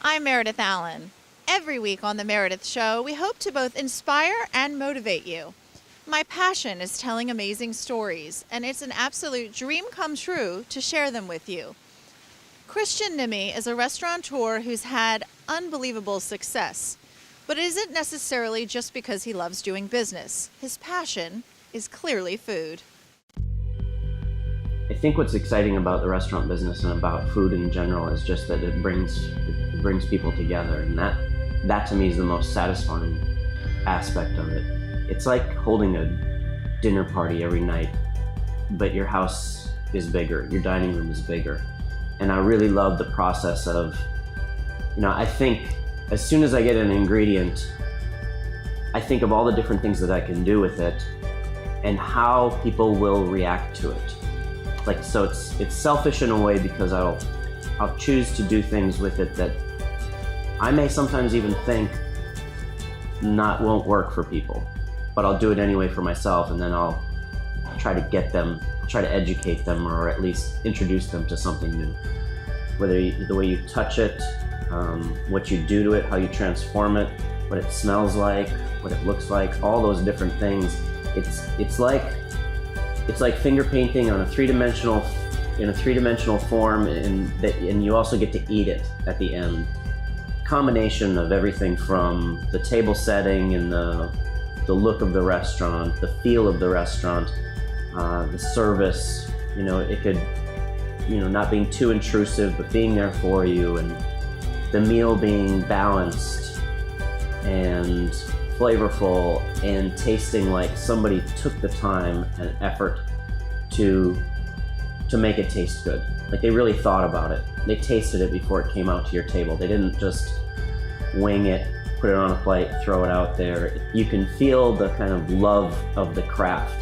I'm Meredith Allen. Every week on The Meredith Show, we hope to both inspire and motivate you. My passion is telling amazing stories, and it's an absolute dream come true to share them with you. Christian Nimme is a restaurateur who's had unbelievable success, but it isn't necessarily just because he loves doing business. His passion is clearly food. I think what's exciting about the restaurant business and about food in general is just that it brings people together, and that to me is the most satisfying aspect of it. It's like holding a dinner party every night, but your house is bigger, your dining room is bigger. And I really love the process of, I think as soon as I get an ingredient, I think of all the different things that I can do with it and how people will react to it. So it's selfish in a way because I'll choose to do things with it that I may sometimes even think won't work for people, but I'll do it anyway for myself, and then I'll try to educate them, or at least introduce them to something new. Whether the way you touch it, what you do to it, how you transform it, what it smells like, what it looks like, all those different things. It's like finger painting on in a three-dimensional form, and you also get to eat it at the end. Combination of everything from the table setting and the look of the restaurant, the feel of the restaurant, the service, it could, not being too intrusive, but being there for you, and the meal being balanced and flavorful and tasting like somebody took the time and effort to make it taste good. Like they really thought about it. They tasted it before it came out to your table. They didn't just wing it, put it on a plate, throw it out there. You can feel the kind of love of the craft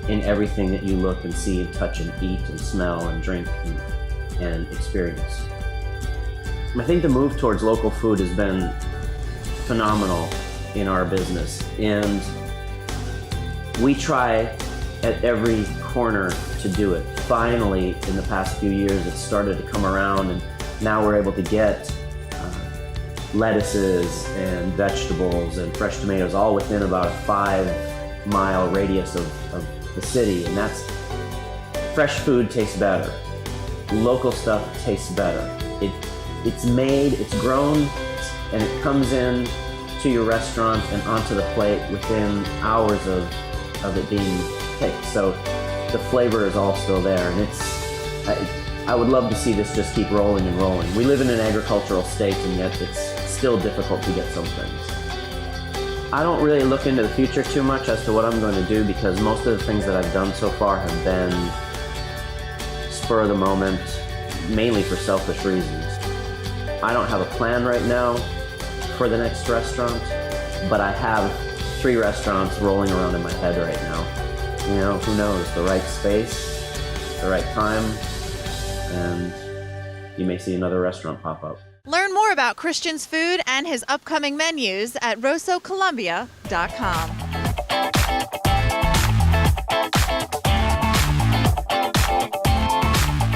in everything that you look and see and touch and eat and smell and drink and experience. I think the move towards local food has been phenomenal in our business, and we try at every corner to do it. Finally, in the past few years, it's started to come around, and now we're able to get lettuces and vegetables and fresh tomatoes all within about a 5-mile radius of the city, and that's fresh food tastes better. Local stuff tastes better. It's made, it's grown, and it comes in to your restaurant and onto the plate within hours of it being picked. So the flavor is all still there, and I would love to see this just keep rolling and rolling. We live in an agricultural state, and yet it's still difficult to get some things. I don't really look into the future too much as to what I'm going to do, because most of the things that I've done so far have been spur of the moment, mainly for selfish reasons. I don't have a plan right now for the next restaurant, but I have 3 restaurants rolling around in my head right now. Who knows, the right space, the right time, and you may see another restaurant pop up. Learn more about Christian's food and his upcoming menus at rosocolumbia.com.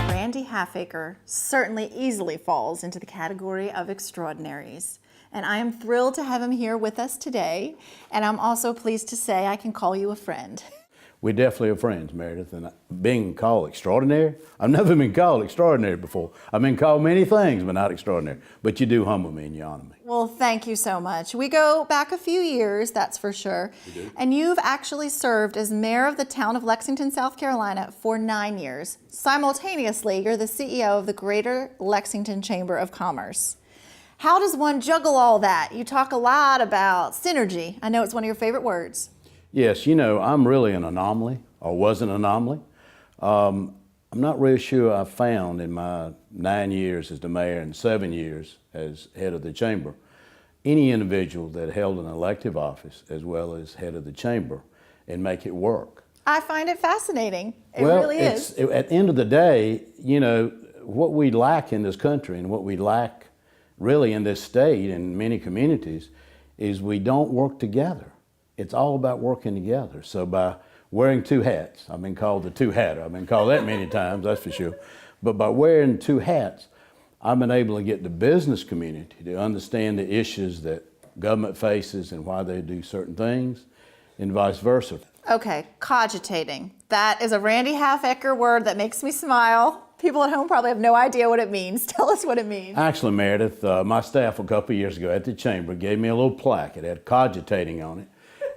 Randy Halfacre certainly easily falls into the category of extraordinaries. And I am thrilled to have him here with us today. And I'm also pleased to say I can call you a friend. We definitely are friends, Meredith, and being called extraordinary, I've never been called extraordinary before. I've been called many things, but not extraordinary. But you do humble me and you honor me. Well, thank you so much. We go back a few years, that's for sure. You do. And you've actually served as mayor of the town of Lexington, South Carolina for 9 years. Simultaneously, you're the CEO of the Greater Lexington Chamber of Commerce. How does one juggle all that? You talk a lot about synergy. I know it's one of your favorite words. Yes, I'm really an anomaly, or was an anomaly. I'm not really sure I found in my 9 years as the mayor and 7 years as head of the chamber, any individual that held an elective office as well as head of the chamber and make it work. I find it fascinating. It really is. At the end of the day, what we lack in this country and what we lack really in this state and many communities is we don't work together. It's all about working together. So by wearing 2 hats, I've been called the 2-hatter. I've been called that many times, that's for sure. But by wearing 2 hats, I've been able to get the business community to understand the issues that government faces and why they do certain things, and vice versa. Okay, cogitating. That is a Randy Halfacre word that makes me smile. People at home probably have no idea what it means. Tell us what it means. Actually, Meredith, my staff a couple of years ago at the chamber gave me a little plaque. It had cogitating on it,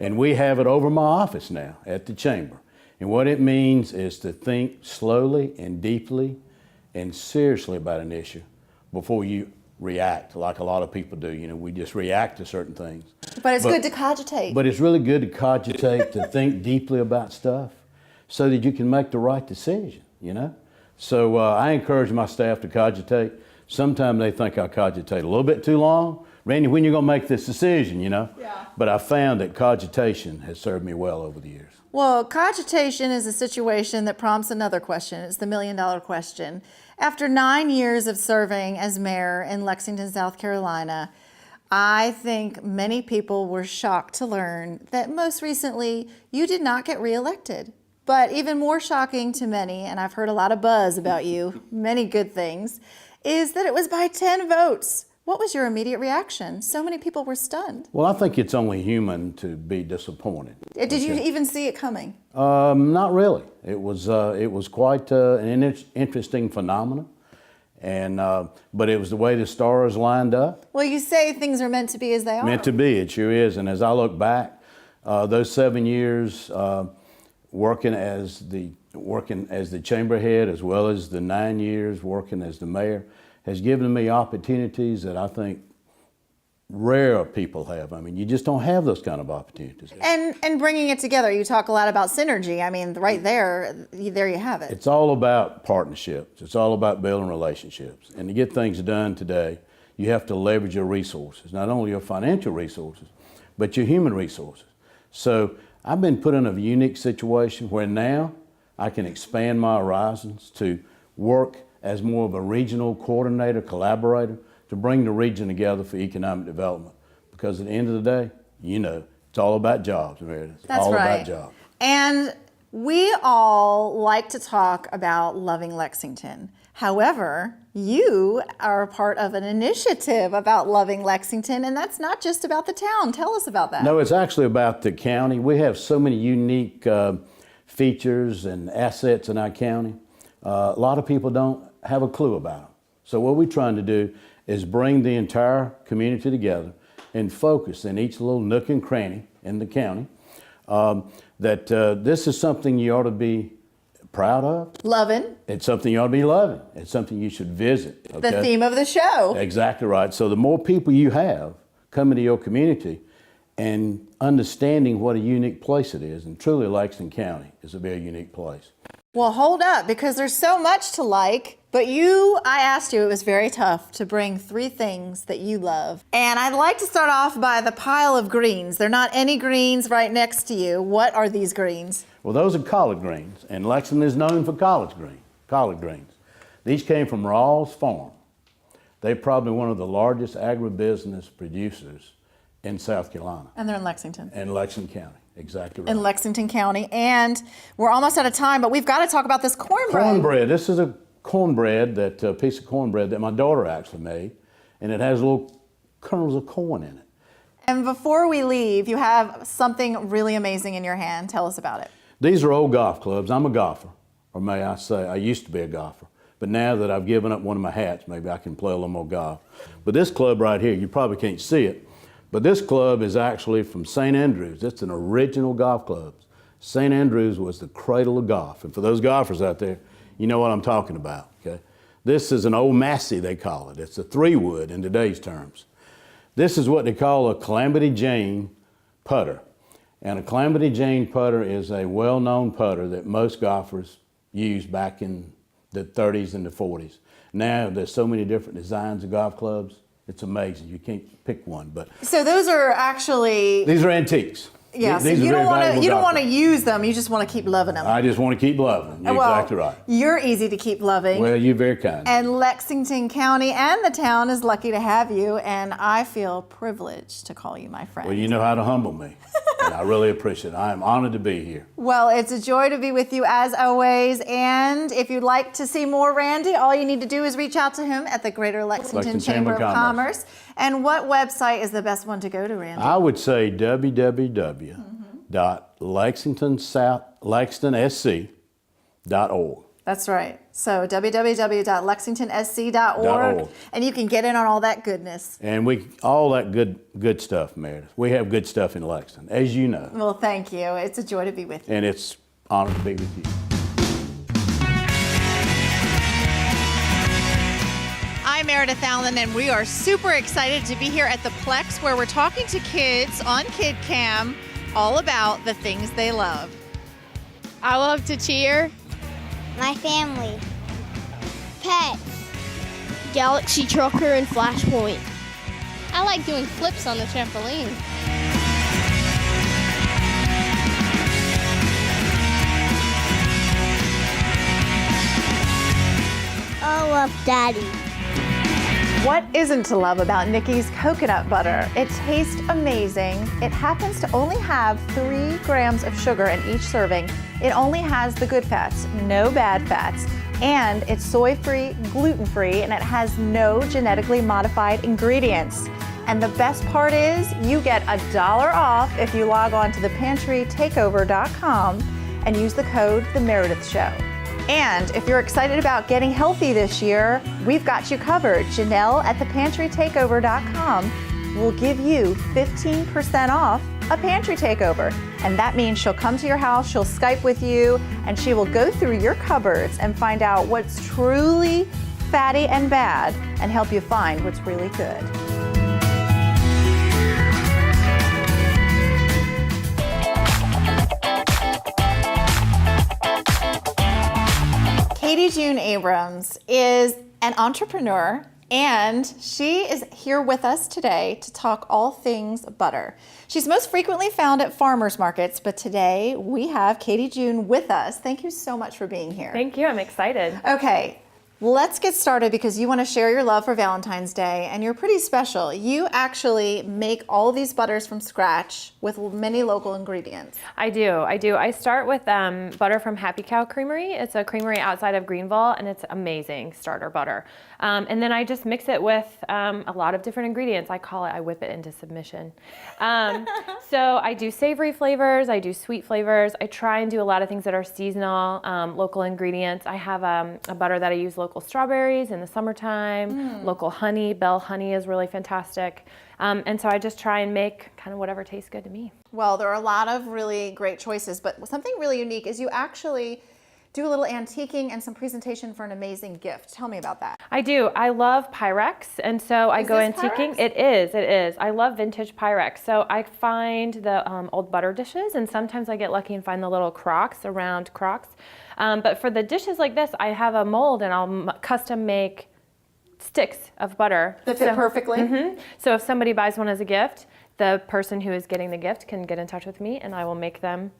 and we have it over my office now at the chamber. And what it means is to think slowly and deeply and seriously about an issue before you react, like a lot of people do. You know, we just react to certain things. But it's good to cogitate. But it's really good to cogitate, to think deeply about stuff so that you can make the right decision, you know? So I encourage my staff to cogitate. Sometimes they think I cogitate a little bit too long. Randy, when are you going to make this decision, you know? Yeah. But I found that cogitation has served me well over the years. Well, cogitation is a situation that prompts another question. It's the $1 million question. After 9 years of serving as mayor in Lexington, South Carolina, I think many people were shocked to learn that most recently you did not get reelected. But even more shocking to many, and I've heard a lot of buzz about you, many good things, is that it was by 10 votes. What was your immediate reaction? So many people were stunned. Well, I think it's only human to be disappointed. Did you even see it coming? Not really. It was quite an interesting phenomenon, and but it was the way the stars lined up. Well, you say things are meant to be as they are. Meant to be, it sure is. And as I look back, those 7 years working as the chamber head, as well as the 9 years working as the mayor, has given me opportunities that I think rare people have. I mean, you just don't have those kind of opportunities. And bringing it together, you talk a lot about synergy. I mean, right there you have it. It's all about partnerships. It's all about building relationships. And to get things done today, you have to leverage your resources, not only your financial resources, but your human resources. So I've been put in a unique situation where now I can expand my horizons to work as more of a regional coordinator, collaborator, to bring the region together for economic development. Because at the end of the day, you know, it's all about jobs, Meredith. That's all right. about jobs. And we all like to talk about loving Lexington. However, you are a part of an initiative about loving Lexington, and that's not just about the town. Tell us about that. No, it's actually about the county. We have so many unique features and assets in our county. A lot of people don't have a clue about them. So what we're trying to do is bring the entire community together and focus in each little nook and cranny in the county that this is something you ought to be proud of. Loving. It's something you ought to be loving. It's something you should visit. Okay? The theme of the show. Exactly right. So the more people you have coming to your community and understanding what a unique place it is, and truly Lexington County is a very unique place. Well, hold up, because there's so much to like, but I asked you, it was very tough to bring 3 things that you love. And I'd like to start off by the pile of greens. They're not any greens right next to you. What are these greens? Well, those are collard greens, and Lexington is known for collard greens. These came from Rawls Farm. They're probably one of the largest agribusiness producers in South Carolina. And they're in Lexington. In Lexington County, exactly right. In Lexington County. And we're almost out of time, but we've got to talk about this cornbread. Cornbread. This is a cornbread, a piece of cornbread that my daughter actually made, and it has little kernels of corn in it. And before we leave, you have something really amazing in your hand. Tell us about it. These are old golf clubs. I'm a golfer, or may I say, I used to be a golfer. But now that I've given up one of my hats, maybe I can play a little more golf. But this club right here, you probably can't see it, but this club is actually from St. Andrews. It's an original golf club. St. Andrews was the cradle of golf. And for those golfers out there, you know what I'm talking about, okay? This is an old Massey, they call it. It's a 3-wood in today's terms. This is what they call a Calamity Jane putter. And a Calamity Jane putter is a well-known putter that most golfers used back in the 30s and the 40s. Now there's so many different designs of golf clubs. It's amazing. You can't pick one, but so those are actually these are antiques. Yeah, so these you don't want to clubs. use them. You just want to keep loving them. I just want to keep loving. You're exactly right. You're easy to keep loving. Well, you're very kind. And Lexington County and the town is lucky to have you, and I feel privileged to call you my friend. Well, you know how to humble me. And I really appreciate it. I am honored to be here. Well, it's a joy to be with you as always. And if you'd like to see more Randy, all you need to do is reach out to him at the Greater Lexington Chamber of Commerce. And what website is the best one to go to, Randy? I would say www.lexingtonsc.org. That's right. So www.lexingtonsc.org, and you can get in on all that goodness. And all that good stuff, Meredith. We have good stuff in Lexington, as you know. Well, thank you. It's a joy to be with you. And it's an honor to be with you. I'm Meredith Allen, and we are super excited to be here at the Plex, where we're talking to kids on Kid Cam all about the things they love. I love to cheer. My family. Pets. Galaxy Trucker and Flashpoint. I like doing flips on the trampoline. I love Daddy. What isn't to love about Nikki's coconut butter? It tastes amazing. It happens to only have 3 grams of sugar in each serving. It only has the good fats, no bad fats, and it's soy-free, gluten-free, and it has no genetically modified ingredients. And the best part is you get $1 off if you log on to thepantrytakeover.com and use the code The Meredith Show. And if you're excited about getting healthy this year, we've got you covered. Janelle at thepantrytakeover.com will give you 15% off a pantry takeover. And that means she'll come to your house, she'll Skype with you, and she will go through your cupboards and find out what's truly fatty and bad and help you find what's really good. Katie June Abrams is an entrepreneur, and she is here with us today to talk all things butter. She's most frequently found at farmers markets, but today we have Katie June with us. Thank you so much for being here. Thank you. I'm excited. Okay. Let's get started because you want to share your love for Valentine's Day, and you're pretty special. You actually make all these butters from scratch with many local ingredients. I do. I start with butter from Happy Cow Creamery. It's a creamery outside of Greenville, and it's amazing starter butter. And then I just mix it with a lot of different ingredients. I whip it into submission. So I do savory flavors, I do sweet flavors. I try and do a lot of things that are seasonal, local ingredients. I have a butter that I use local strawberries in the summertime, local honey. Bell honey is really fantastic. And so I just try and make kind of whatever tastes good to me. Well, there are a lot of really great choices, but something really unique is you actually do a little antiquing and some presentation for an amazing gift. Tell me about that. I do. I love Pyrex, and so I go antiquing. Pyrex? It is. I love vintage Pyrex. So I find the old butter dishes, and sometimes I get lucky and find the little crocks, around crocks. But for the dishes like this, I have a mold, and I'll custom make sticks of butter. That fit perfectly? Mm-hmm. So if somebody buys one as a gift, the person who is getting the gift can get in touch with me, and I will make them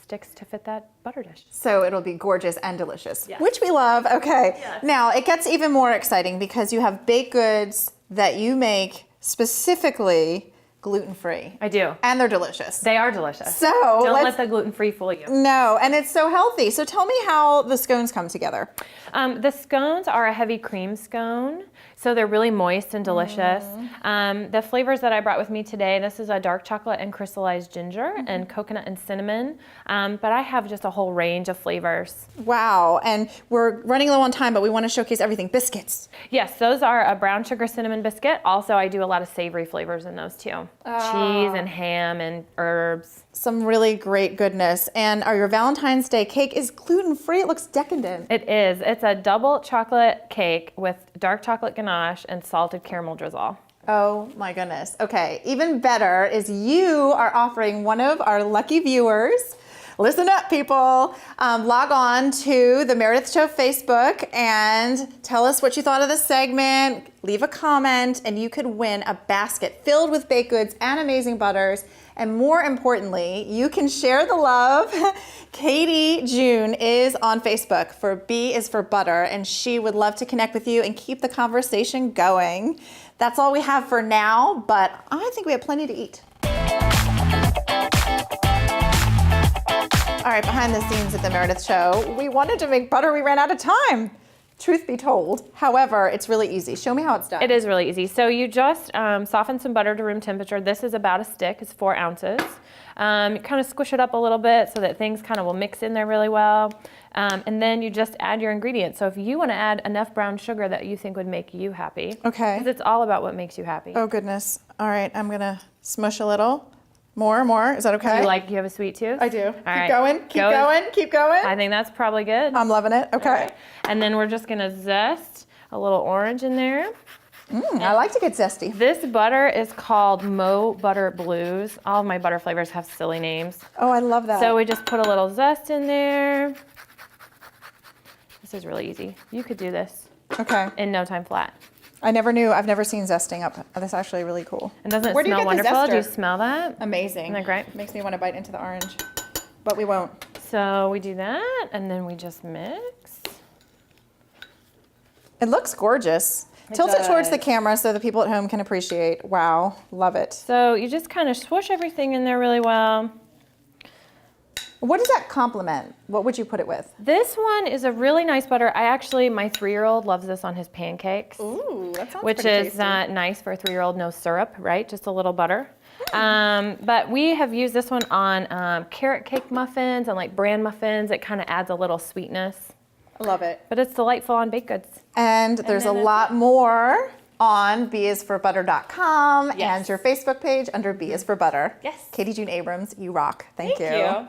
sticks to fit that butter dish. So it'll be gorgeous and delicious, Yes. which we love. Okay. Yes. Now it gets even more exciting because you have baked goods that you make specifically gluten-free. I do. And they're delicious. They are delicious. So Don't let the gluten-free fool you. No, and it's so healthy. So tell me how the scones come together. The scones are a heavy cream scone, so they're really moist and delicious. The flavors that I brought with me today, this is a dark chocolate and crystallized ginger and coconut and cinnamon, but I have just a whole range of flavors. Wow, and we're running low on time, but we want to showcase everything. Biscuits. Yes, those are a brown sugar cinnamon biscuit. Also, I do a lot of savory flavors in those too. Cheese and ham and herbs. Some really great goodness. And your Valentine's Day cake is gluten-free. It looks decadent. It is. It's a double chocolate cake with dark chocolate ganache and salted caramel drizzle. Oh my goodness. Okay, even better is you are offering one of our lucky viewers. Listen up, people. Log on to the Meredith Show Facebook and tell us what you thought of the segment. Leave a comment, and you could win a basket filled with baked goods and amazing butters. And more importantly, you can share the love. Katie June is on Facebook. For B is for butter, and she would love to connect with you and keep the conversation going. That's all we have for now, but I think we have plenty to eat. All right, behind the scenes at the Meredith Show, we wanted to make butter. We ran out of time, truth be told. However, it's really easy. Show me how it's done. It is really easy. So you just soften some butter to room temperature. This is about a stick. It's 4 ounces. You kind of squish it up a little bit so that things kind of will mix in there really well. And then you just add your ingredients. So if you want to add enough brown sugar that you think would make you happy. Okay. Because it's all about what makes you happy. Oh, goodness. All right, I'm going to smush a little. More. Is that okay? You have a sweet tooth? I do. All Keep right. going. Keep going. I think that's probably good. I'm loving it. Okay. Right. And then we're just going to zest a little orange in there. I like to get zesty. This butter is called Mo Butter Blues. All of my butter flavors have silly names. Oh, I love that. So we just put a little zest in there. This is really easy. You could do this Okay. in no time flat. I never knew. I've never seen zesting up. That's actually really cool. And doesn't Where it do you smell get the wonderful? Do you zester? smell that? Amazing. Isn't that great? Makes me want to bite into the orange, but we won't. So we do that, and then we just mix. It looks gorgeous. Tilt it towards the camera so the people at home can appreciate. Wow, love it. So you just kind of swoosh everything in there really well. What does that complement? What would you put it with? This one is a really nice butter. My 3-year-old loves this on his pancakes. Ooh, that sounds Which pretty is tasty. nice for a 3-year-old, no syrup, right? Just a little butter. But we have used this one on carrot cake muffins and like bran muffins. It kind of adds a little sweetness. I love it. But it's delightful on baked goods. And there's a then that's lot more on bisforbutter.com Yes. and your Facebook page under B is for Butter. Yes. Katie June Abrams, you rock. Thank you.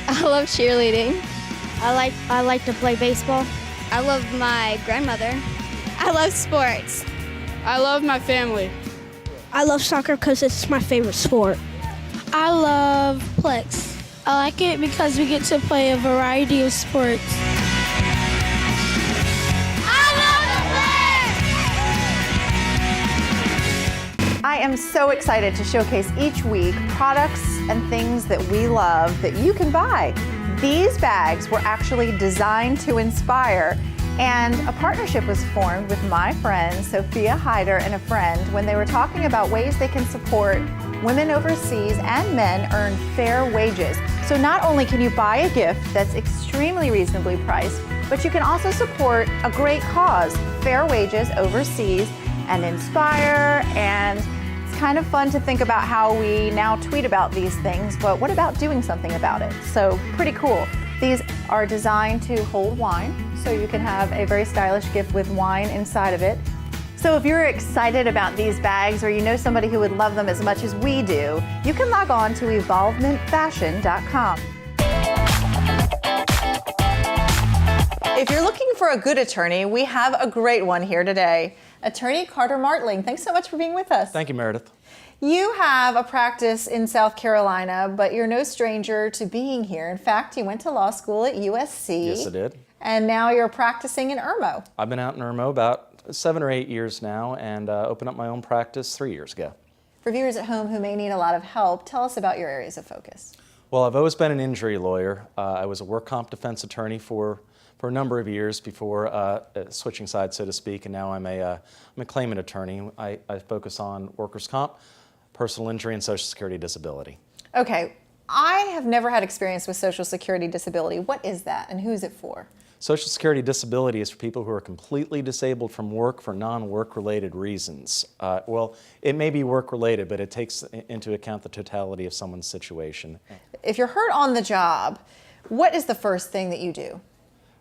I love cheerleading. I like to play baseball. I love my grandmother. I love sports. I love my family. I love soccer because it's my favorite sport. I love Plex. I like it because we get to play a variety of sports. I am so excited to showcase each week products and things that we love that you can buy. These bags were actually designed to inspire, and a partnership was formed with my friend Sophia Hyder and a friend when they were talking about ways they can support women overseas and men earn fair wages. So not only can you buy a gift that's extremely reasonably priced, but you can also support a great cause, fair wages overseas, and inspire. And it's kind of fun to think about how we now tweet about these things, but what about doing something about it? So pretty cool. These are designed to hold wine, so you can have a very stylish gift with wine inside of it. So if you're excited about these bags or you know somebody who would love them as much as we do, you can log on to evolvementfashion.com. If you're looking for a good attorney, we have a great one here today. Attorney Carter Martling, thanks so much for being with us. Thank you, Meredith. You have a practice in South Carolina, but you're no stranger to being here. In fact, you went to law school at USC. Yes, I did. And now you're practicing in Irmo. I've been out in Irmo about 7 or 8 years now and opened up my own practice 3 years ago. For viewers at home who may need a lot of help, tell us about your areas of focus. Well, I've always been an injury lawyer. I was a work comp defense attorney for a number of years before switching sides, so to speak, and now I'm a claimant attorney. I focus on workers' comp, personal injury, and Social Security disability. Okay, I have never had experience with Social Security disability. What is that and who is it for? Social Security disability is for people who are completely disabled from work for non-work related reasons. Well, it may be work related, but it takes into account the totality of someone's situation. If you're hurt on the job, what is the first thing that you do?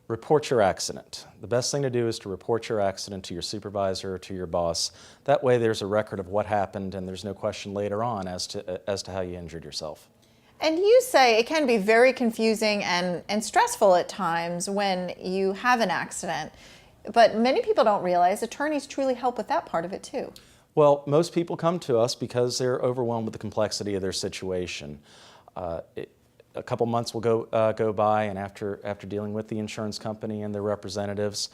Report your accident. The best thing to do is to report your accident to your supervisor or to your boss. That way there's a record of what happened and there's no question later on as to how you injured yourself. And you say it can be very confusing and stressful at times when you have an accident, but many people don't realize attorneys truly help with that part of it too. Well, most people come to us because they're overwhelmed with the complexity of their situation. A couple months will go by, and after dealing with the insurance company and their representatives,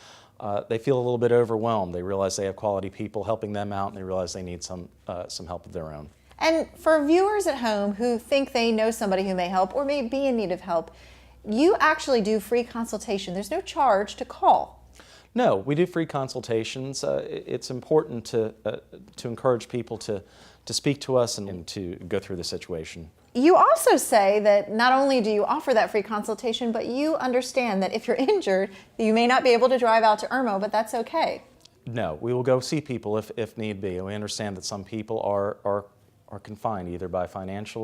they feel a little bit overwhelmed. They realize they have quality people helping them out, and they realize they need some help of their own. And for viewers at home who think they know somebody who may help or may be in need of help, you actually do free consultation. There's no charge to call. No, we do free consultations. It's important to encourage people to speak to us and to go through the situation. You also say that not only do you offer that free consultation, but you understand that if you're injured, you may not be able to drive out to Irmo, but that's okay. No, we will go see people if need be. And we understand that some people are confined either by financial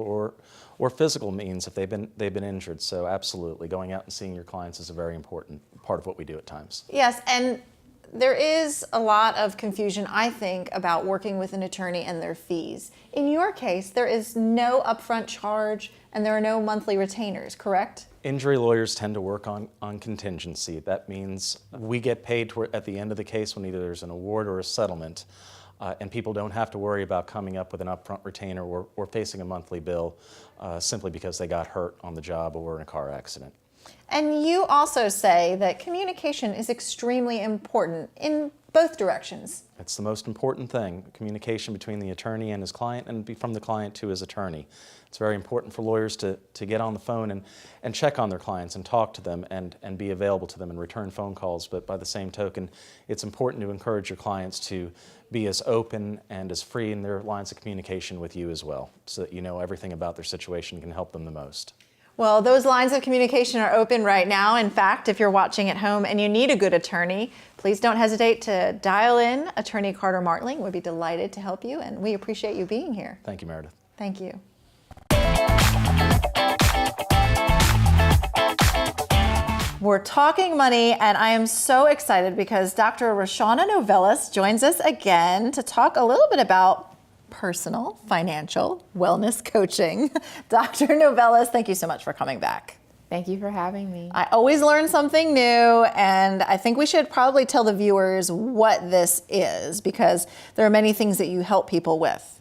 or physical means if they've been injured. So absolutely, going out and seeing your clients is a very important part of what we do at times. Yes, and there is a lot of confusion, I think, about working with an attorney and their fees. In your case, there is no upfront charge and there are no monthly retainers, correct? Injury lawyers tend to work on contingency. That means we get paid at the end of the case when either there's an award or a settlement, and people don't have to worry about coming up with an upfront retainer or facing a monthly bill simply because they got hurt on the job or in a car accident. And you also say that communication is extremely important in both directions. It's the most important thing, communication between the attorney and his client and from the client to his attorney. It's very important for lawyers to get on the phone and check on their clients and talk to them and be available to them and return phone calls. But by the same token, it's important to encourage your clients to be as open and as free in their lines of communication with you as well, so that you know everything about their situation and can help them the most. Well, those lines of communication are open right now. In fact, if you're watching at home and you need a good attorney, please don't hesitate to dial in. Attorney Carter Martling would be delighted to help you, and we appreciate you being here. Thank you, Meredith. Thank you. We're talking money, and I am so excited because Dr. Roshana Novellis joins us again to talk a little bit about personal, financial, wellness coaching. Dr. Novellis, thank you so much for coming back. Thank you for having me. I always learn something new, and I think we should probably tell the viewers what this is because there are many things that you help people with.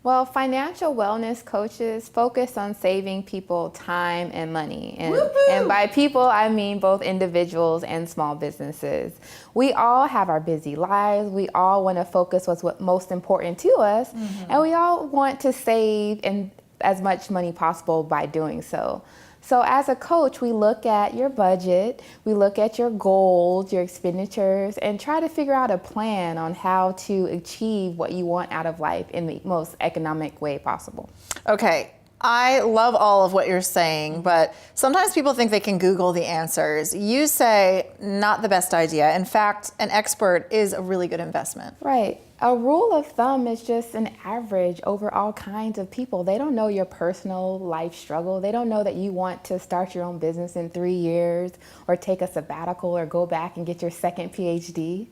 Well, financial wellness coaches focus on saving people time and money. And by people, I mean both individuals and small businesses. We all have our busy lives. We all want to focus what's most important to us. And we all want to save as much money possible by doing so. So as a coach, we look at your budget, we look at your goals, your expenditures, and try to figure out a plan on how to achieve what you want out of life in the most economic way possible. Okay, I love all of what you're saying, but sometimes people think they can Google the answers. You say not the best idea. In fact, an expert is a really good investment. Right. A rule of thumb is just an average over all kinds of people. They don't know your personal life struggle. They don't know that you want to start your own business in 3 years or take a sabbatical or go back and get your second PhD.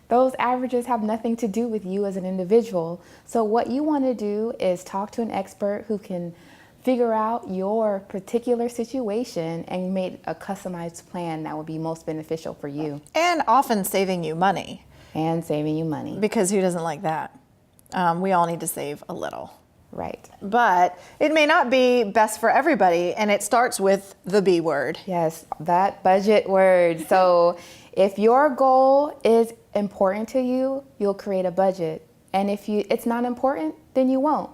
Those averages have nothing to do with you as an individual. So what you want to do is talk to an expert who can figure out your particular situation and make a customized plan that would be most beneficial for you. And often saving you money. And saving you money. Because who doesn't like that? We all need to save a little. Right. But it may not be best for everybody, and it starts with the B word. Yes, that budget word. So if your goal is important to you, you'll create a budget. And if it's not important, then you won't.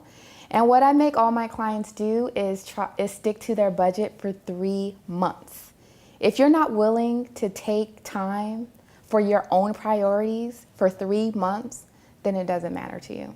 And what I make all my clients do is stick to their budget for 3 months. If you're not willing to take time for your own priorities for 3 months, then it doesn't matter to you.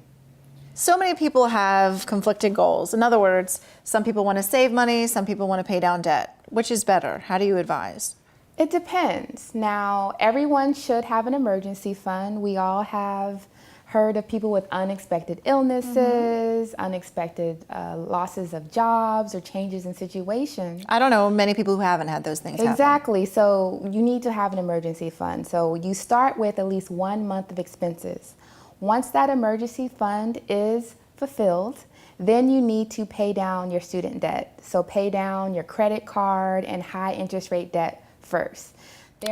So many people have conflicting goals. In other words, some people want to save money, some people want to pay down debt. Which is better? How do you advise? It depends. Now, everyone should have an emergency fund. We all have heard of people with unexpected illnesses, unexpected losses of jobs or changes in situations. I don't know many people who haven't had those things Exactly. happen. So you need to have an emergency fund. So you start with at least 1 month of expenses. Once that emergency fund is fulfilled, then you need to pay down your student debt. So pay down your credit card and high interest rate debt first.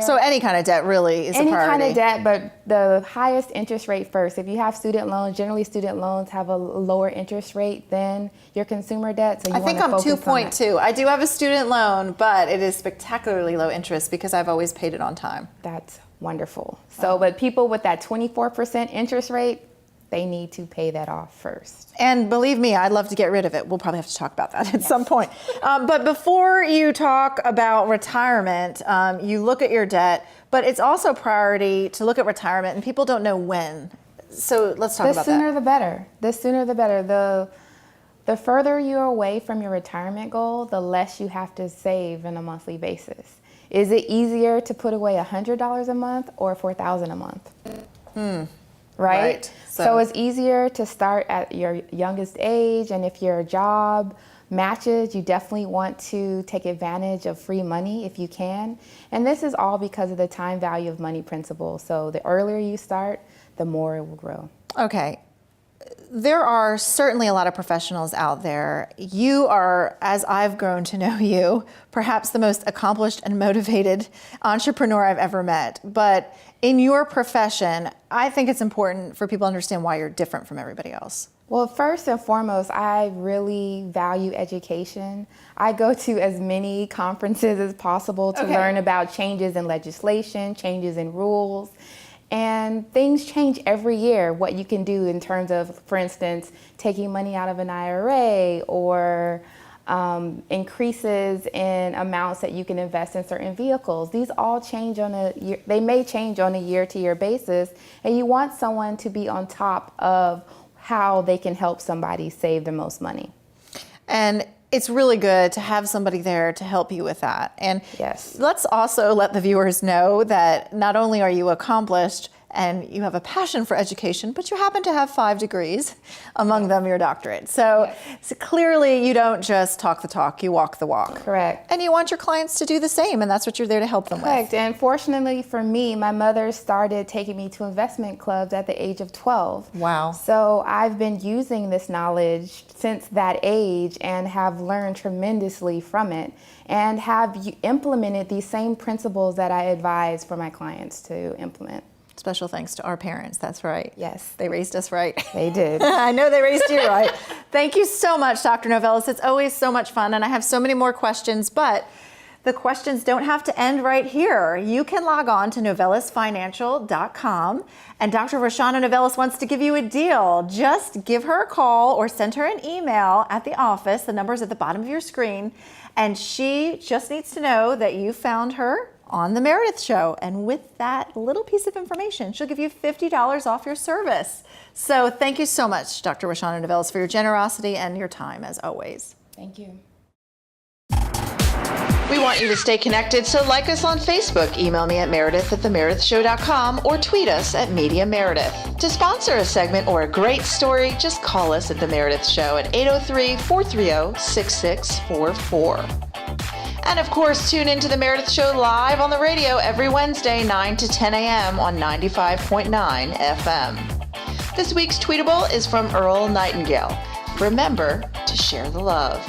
So any kind of debt really is a priority. Any kind of debt, but the highest interest rate first. If you have student loans, generally student loans have a lower interest rate than your consumer debt. So you I think I'm 2.2. I do have a student loan, but it is spectacularly low interest because I've always paid it on time. That's wonderful. So, but people with that 24% interest rate, they need to pay that off first. And believe me, I'd love to get rid of it. We'll probably have to talk about that at some point. But before you talk about retirement, you look at your debt, but it's also a priority to look at retirement, and people don't know when. So let's talk about that. The sooner the better. The sooner the better. The further you're away from your retirement goal, the less you have to save on a monthly basis. Is it easier to put away $100 a month or $4,000 a month? Right? So it's easier to start at your youngest age, and if your job matches, you definitely want to take advantage of free money if you can. And this is all because of the time value of money principle. So the earlier you start, the more it will grow. Okay. There are certainly a lot of professionals out there. You are, as I've grown to know you, perhaps the most accomplished and motivated entrepreneur I've ever met. But in your profession, I think it's important for people to understand why you're different from everybody else. Well, first and foremost, I really value education. I go to as many conferences as possible to learn about changes in legislation, changes in rules. And things change every year, what you can do in terms of, for instance, taking money out of an IRA or increases in amounts that you can invest in certain vehicles. These all change on they may change on a year-to-year basis, and you want someone to be on top of how they can help somebody save the most money. And it's really good to have somebody there to help you with that. And yes, let's also let the viewers know that not only are you accomplished and you have a passion for education, but you happen to have 5 degrees, among them your doctorate. So clearly you don't just talk the talk, you walk the walk. Correct. And you want your clients to do the same, and that's what you're there to help them with. Correct. And fortunately for me, my mother started taking me to investment clubs at the age of 12. Wow. So I've been using this knowledge since that age and have learned tremendously from it, and have implemented these same principles that I advise for my clients to implement. Special thanks to our parents, that's right. Yes. They raised us right. They did. I know they raised you right. Thank you so much, Dr. Novelis. It's always so much fun, and I have so many more questions, but the questions don't have to end right here. You can log on to novelisfinancial.com, and Dr. Roshana Novelis wants to give you a deal. Just give her a call or send her an email at the office. The number's at the bottom of your screen, and she just needs to know that you found her on the Meredith Show. And with that little piece of information, she'll give you $50 off your service. So thank you so much, Dr. Roshana Novelis, for your generosity and your time, as always. Thank you. We want you to stay connected, so like us on Facebook. Email me at meredith@themeredithshow.com or tweet us at Media Meredith. To sponsor a segment or a great story, just call us at The Meredith Show at 803-430-6644. And of course, tune into The Meredith Show live on the radio every Wednesday, 9 to 10 a.m. on 95.9 FM. This week's Tweetable is from Earl Nightingale. Remember to share the love.